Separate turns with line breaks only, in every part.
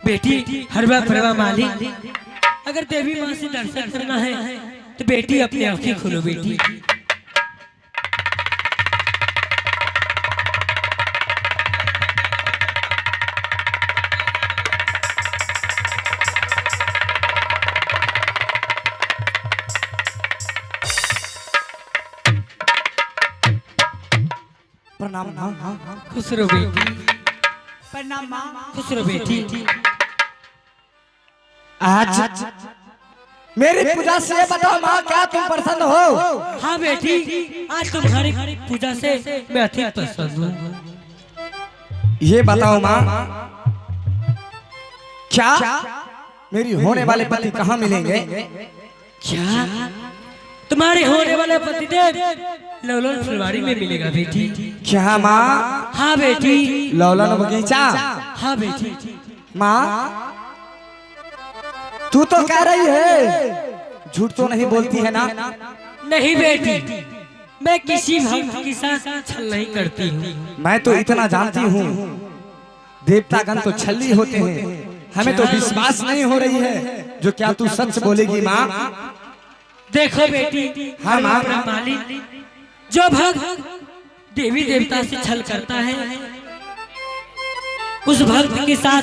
बेटी हरवा फरवा माली, अगर देवी माँ से दर्शन करना है तो बेटी अपनी आंखें खोलो बेटी।
प्रणाम माँ।
खुश रहो बेटी।
प्रणाम माँ।
खुश रहो बेटी।
आज मेरी पूजा से बताओ माँ, क्या तुम प्रसन्न हो?
हाँ बेटी, आज तुम्हारी पूजा से मैं अति प्रसन्न हूँ।
ये बताओ माँ, क्या मेरी होने वाले पति कहाँ मिलेंगे?
क्या तुम्हारे होने वाले पतिदेव लौलन फुलवाड़ी में मिलेगा बेटी?
क्या माँ?
हाँ बेटी।
लौलन बगीचा?
हाँ बेटी।
माँ तू तो कह रही है, झूठ तो नहीं बोलती है ना?
नहीं बेटी, मैं किसी भक्त के साथ छल नहीं करती हूँ।
मैं तो इतना जानती हूँ, देवतागण तो छल्ली होते हैं, हमें तो विश्वास नहीं हो रही है जो क्या तू सच बोलेगी माँ?
देखो बेटी,
हाँ माँ।
मालिक जो भक्त देवी देवता से छल करता है, उस भक्त के साथ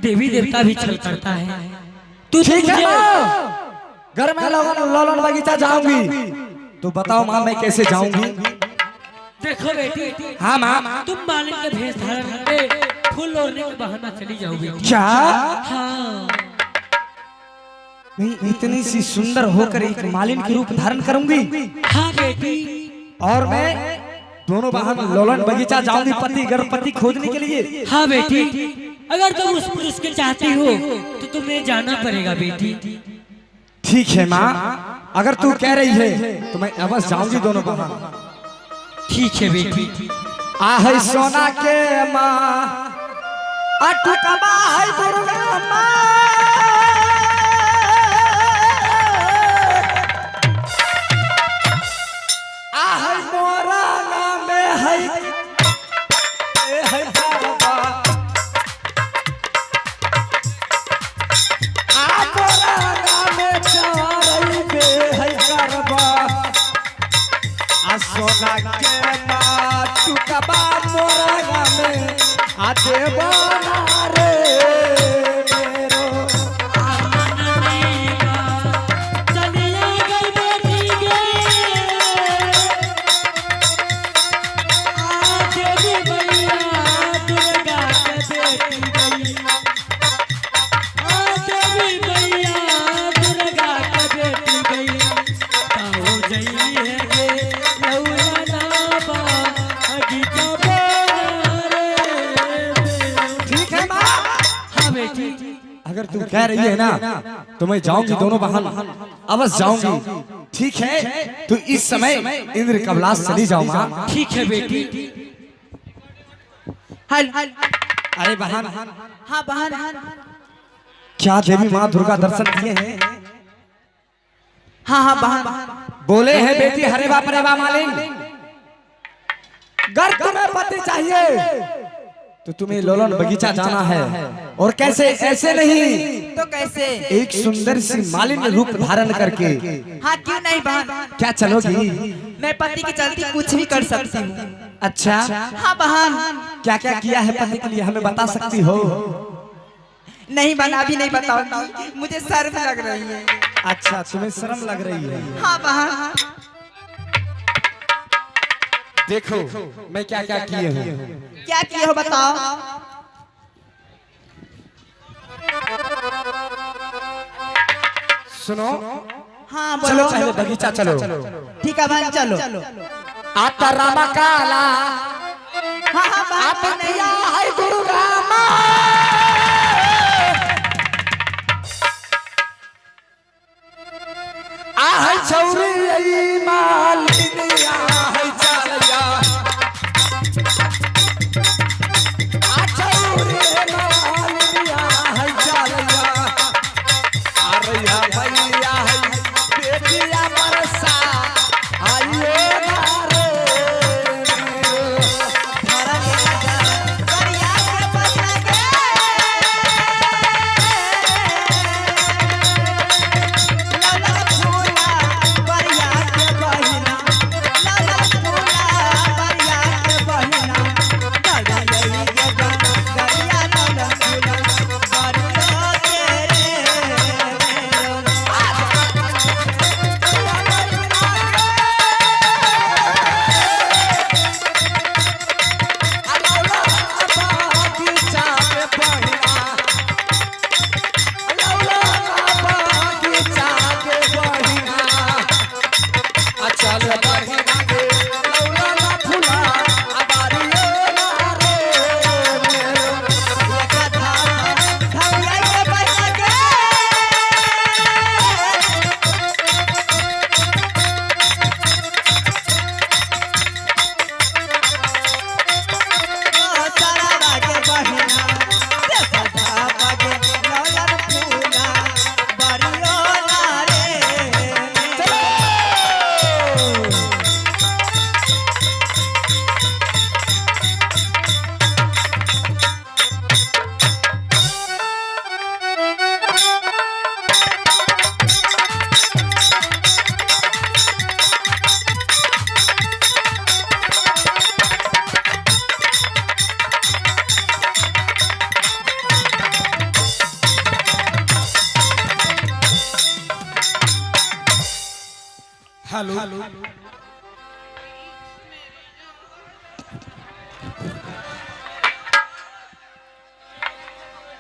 देवी देवता भी छल करता है। तू
ठीक है माँ, घर में लौलन बगीचा जाऊंगी, तो बताओ माँ मैं कैसे जाऊंगी?
देखो बेटी,
हाँ माँ।
तुम मालिक के भेष धारण करके फूल ओढ़ने के बहाना चली जाओ बेटी।
क्या?
हाँ।
मैं इतनी सी सुंदर होकर एक मालिन के रूप धारण करूंगी?
हाँ बेटी।
और मैं दोनों बहन लौलन बगीचा जाऊंगी पति गणपति खोजने के लिए?
हाँ बेटी, अगर तुम उस पुरुष के चाहती हो तो तुम्हें जाना पड़ेगा बेटी।
ठीक है माँ, अगर तू कह रही है तो मैं अवश्य जाऊंगी दोनों बहन।
ठीक है बेटी।
आहे सोना के माँ, अटकबा है दुर्गा माँ। आहे मोरा नाम है, है बाबा। आ मोरा नाम चारई बे है करबा। आ सोना के माँ टुकबा मोरा नाम आ देवाना रे मेरो। अगर तू कह रही है ना तो मैं जाऊंगी दोनों बहन, अवश्य जाऊंगी। ठीक है, तो इस समय इंद्र कबलास चली जाओ माँ।
ठीक है बेटी।
अरे बहन।
हाँ बहन।
क्या देवी माँ दुर्गा दर्शन किए हैं?
हाँ हाँ बहन।
बोले हैं बेटी हरे बाप रे बा मालिन, अगर तुम्हें पति चाहिए तो तुम्हें लौलन बगीचा जाना है। और कैसे? ऐसे नहीं
तो कैसे?
एक सुंदर सी मालिन रूप धारण करके।
हाँ क्यों नहीं बहन।
क्या चलोगी?
मैं पति के चलते कुछ भी कर सकती हूँ।
अच्छा,
हाँ बहन।
क्या क्या किया है पति के लिए हमें बता सकती हो?
नहीं बहन, अभी नहीं बताऊंगी, मुझे शर्म लग रही है।
अच्छा, तुम्हें शर्म लग रही है?
हाँ बहन।
देखो मैं क्या क्या किए हूँ।
क्या किए हो बताओ।
सुनो।
हाँ
चलो
बोलो।
पहले बगीचा चलो।
ठीक है बहन चलो।
आता रामा काला,
हाँ हाँ बहन।
आता नैया है दुर्गा माँ। आहे छौरी मालिनिया है चालिया। आ छौरी मालिनिया है चालिया। आ रैया भैया है बेटिया बरसा आइए ना रे मेरो।
बढ़िया से बजा के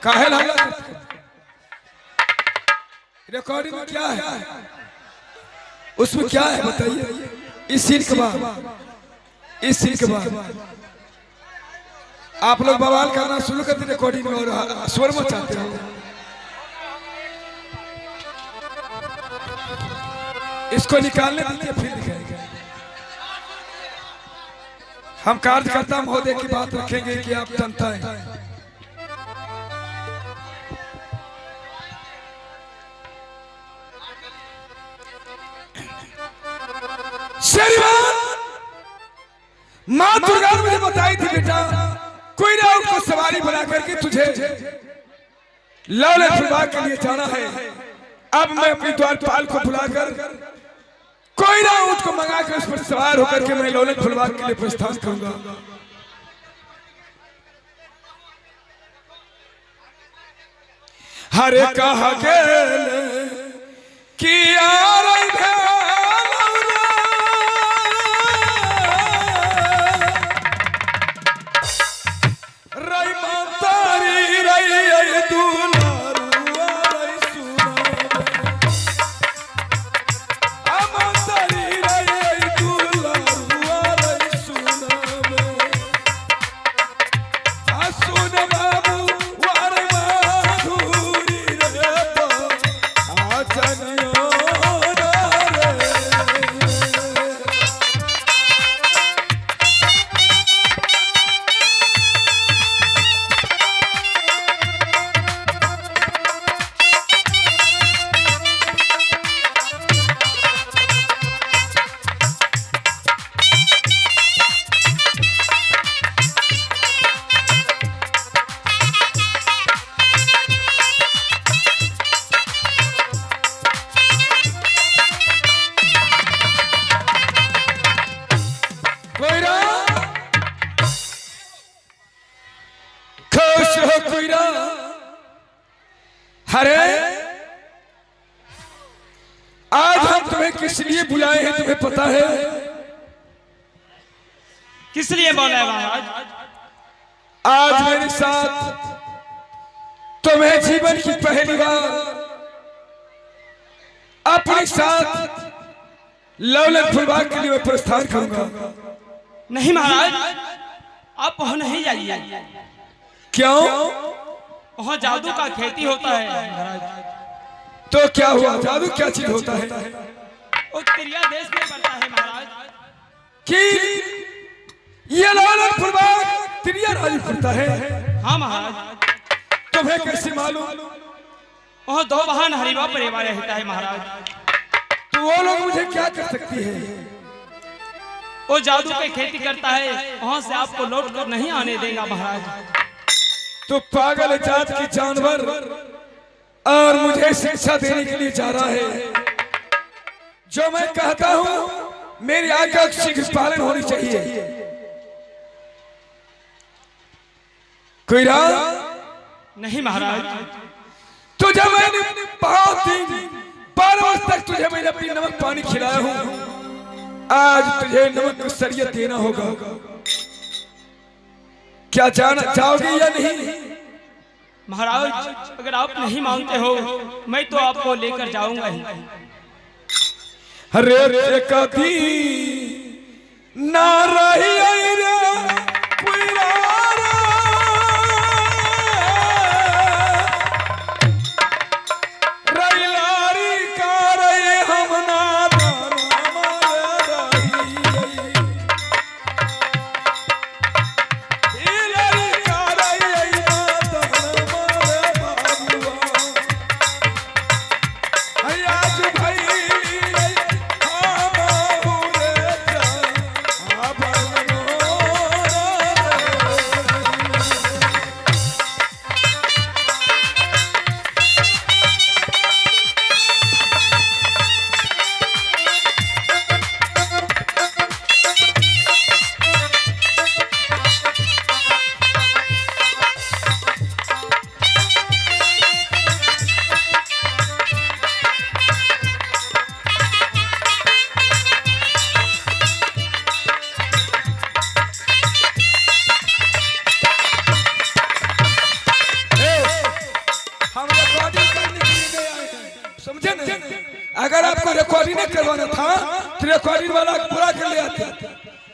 काहे लगा रिकॉर्डिंग में क्या है, उसमें क्या है बताइए। इस सीन के बाद, इस सीन के बाद आप लोग बवाल करना शुरू कर दिए रिकॉर्डिंग में और स्वर मचाते हो। इसको निकालने दीजिए फिर दिखाएगा। हम कार्यकर्ता महोदय की बात रखेंगे कि आप जनता है। माँ दुर्गा ने मुझे बताई थी बेटा, कोई ना उसको सवारी बना करके तुझे लौले फुलबाग के लिए जाना है। अब मैं अपनी द्वारपाल को बुलाकर कोई ना उसको मंगा कर उस पर सवार होकर के मैं लौले फुलबाग के लिए प्रस्थान करूंगा। हरे कहा गेल कि अरे आज हम तुम्हें किस लिए बुलाए हैं तुम्हें पता है?
किस लिए बोला है महाराज?
आज मेरे साथ तुम्हें जीवन की पहली बार अपने साथ लौलत फुलबाग के लिए मैं प्रस्थान करूंगा।
नहीं महाराज, आप वहां नहीं जाइए।
क्यों?
वहाँ जादू का खेती होता है महाराज।
तो क्या हुआ? जादू क्या चीज होता है?
वो त्रिया देश में बनता है महाराज।
कि ये लौलत फुलबाग त्रिया राज करता है?
हाँ महाराज।
तुम्हें कैसे मालूम?
वहाँ दो वाहन हरिवा परिवार रहता है महाराज।
तो वो लोग मुझे क्या कर सकती है?
वो जादू की खेती करता है, वहाँ से आपको लौट कर नहीं आने देगा महाराज।
तो पागल जात की जानवर और मुझे शिक्षा देने के लिए जा रहा है। जो मैं कहता हूं मेरी आज्ञा शीघ्र पालन होनी चाहिए। कोई राह
नहीं महाराज।
तुझे मैंने 5 दिन 12 वर्ष तक तुझे मैंने अपनी नमक पानी खिलाया हूं। आज तुझे नमक सरिया देना होगा। क्या जाना चाहोगे या नहीं?
महाराज, अगर आप नहीं मानते हो मैं तो आपको लेकर जाऊंगा ही।
हरे कभी ना रही रे करवाना था तो रिकॉर्डिंग वाला पूरा कर ले आते।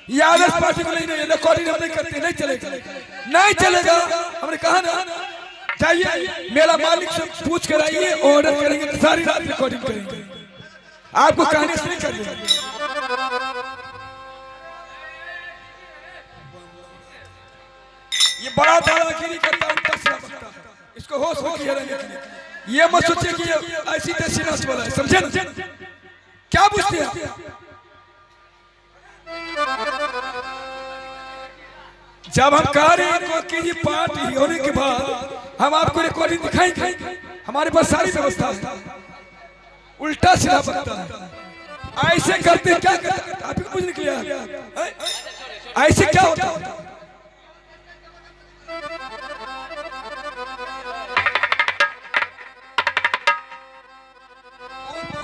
ये आदर्श पार्टी को नहीं, रिकॉर्डिंग हम नहीं करते, नहीं चलेगा, नहीं चलेगा। हमने कहा ना, चाहिए मेरा मालिक से पूछ कर आइए, ऑर्डर करेंगे तो सारी रात रिकॉर्डिंग करेंगे, आपको कहानी से नहीं कर देंगे। ये बड़ा दादागिरी करता है, इसको होश में किया रहने के लिए। ये मत सोचिए कि ये ऐसी तैसी नाच वाला है, समझे ना? क्या पूछते हैं? जब हम कह रहे हैं कि ये पार्टी होने के बाद हम आपको रिकॉर्डिंग दिखाएंगे, हमारे पास सारी व्यवस्था है। उल्टा सीधा बनता है, ऐसे करते क्या करते हैं? आपको कुछ नहीं किया, ऐसे क्या होता है?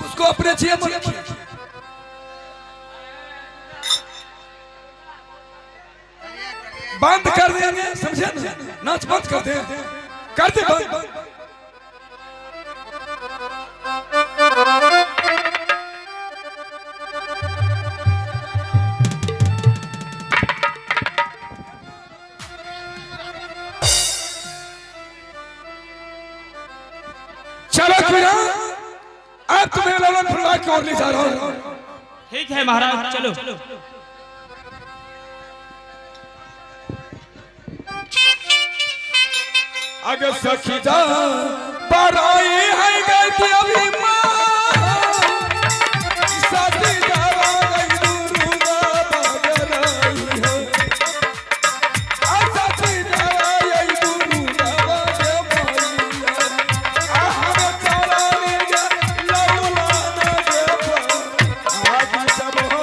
उसको अपने जेब में रखिए, बंद कर देंगे, समझे ना? नाच बंद कर दे, कर दे बंद। चलो फिर अब तुम्हें ललन फुलवा की ओर ले जा रहा हूं।
ठीक है महाराज, चलो।
अगर सखी जा पर आई है गई अभी साथी जावा गई दूरूगा बागर आई है, साथी जावा गई दूरूगा बागर मारिया, हम चला ले जा लौला ना देखो आज सब हो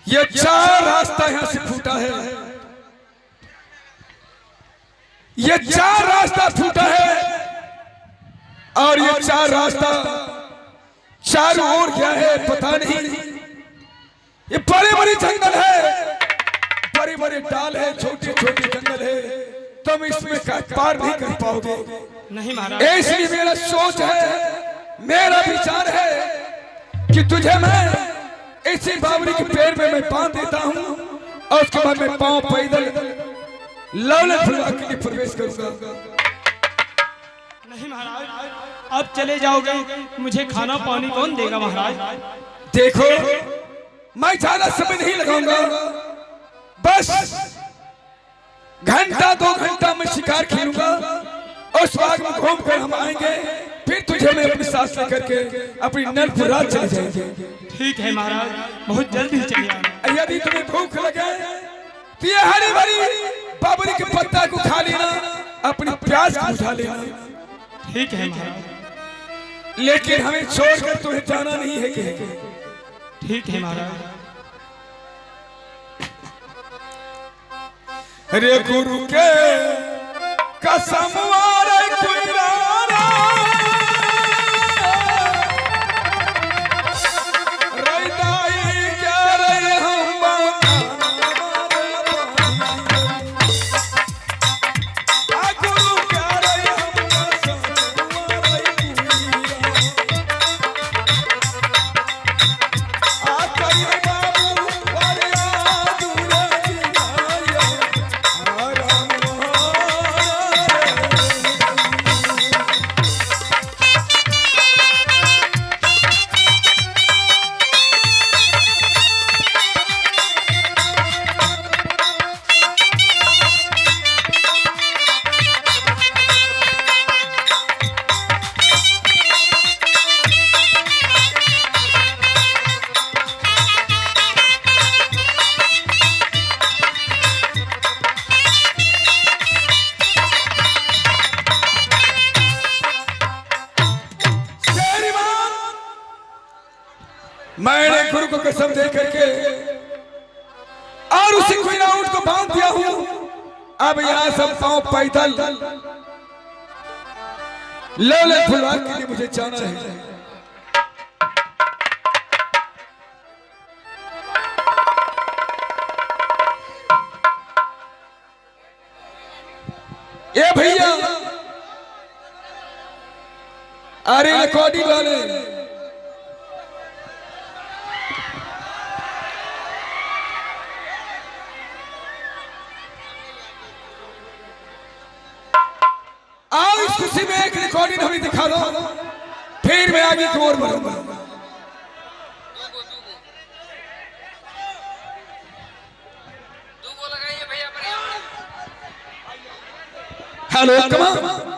ये चार रास्ता यहां से फूटा है, ये चार रास्ता फूटा है और ये चार रास्ता चारों ओर क्या है पता नहीं। ये बड़े बड़े जंगल है, बड़े बड़े डाल है, छोटे छोटे जंगल है, तुम इसमें पार नहीं कर पाओगे।
नहीं महाराज,
इसलिए मेरा सोच है, मेरा विचार है कि तुझे मैं इसी बावरी के पेड़ में मैं बांध देता हूं और उसके बाद मैं पांव पैदल लौले फुलवा के लिए प्रवेश करूंगा।
नहीं महाराज, अब चले जाओगे, मुझे खाना पानी कौन देगा महाराज?
देखो मैं ज्यादा समय नहीं लगाऊंगा, बस घंटा 2 घंटा में शिकार खेलूंगा, उस बाग में घूम कर हम आएंगे, फिर तुझे मैं अपने साथ लेकर के अपनी नरपुर रात चले जाएंगे।
ठीक है महाराज, बहुत जल्दी चलिए आना।
यदि तुम्हें भूख लगे तो ये हरी भरी बाबरी के पत्ता को खा लेना, अपनी प्यास को बुझा लेना।
ठीक है महाराज,
लेकिन हमें छोड़कर तुम्हें जाना नहीं है कि
ठीक है महाराज।
रे गुरु के कसम वारे कुराना रैदाई क्या रे हम आ गुरु क्या रे हम कसम वारे आ कई बाबू वारे दूर मैंने गुरु को कसम दे करके और उसी कोयला ऊंट को बांध दिया हूं। अब यहां सब पांव पैदल लोले फुलवार के लिए मुझे जाना है। ये भैया अरे रिकॉर्डिंग वाले आओ, इस खुशी में एक रिकॉर्डिंग हमें दिखा दो, फिर मैं आगे की ओर बढ़ूंगा। हेलो कमा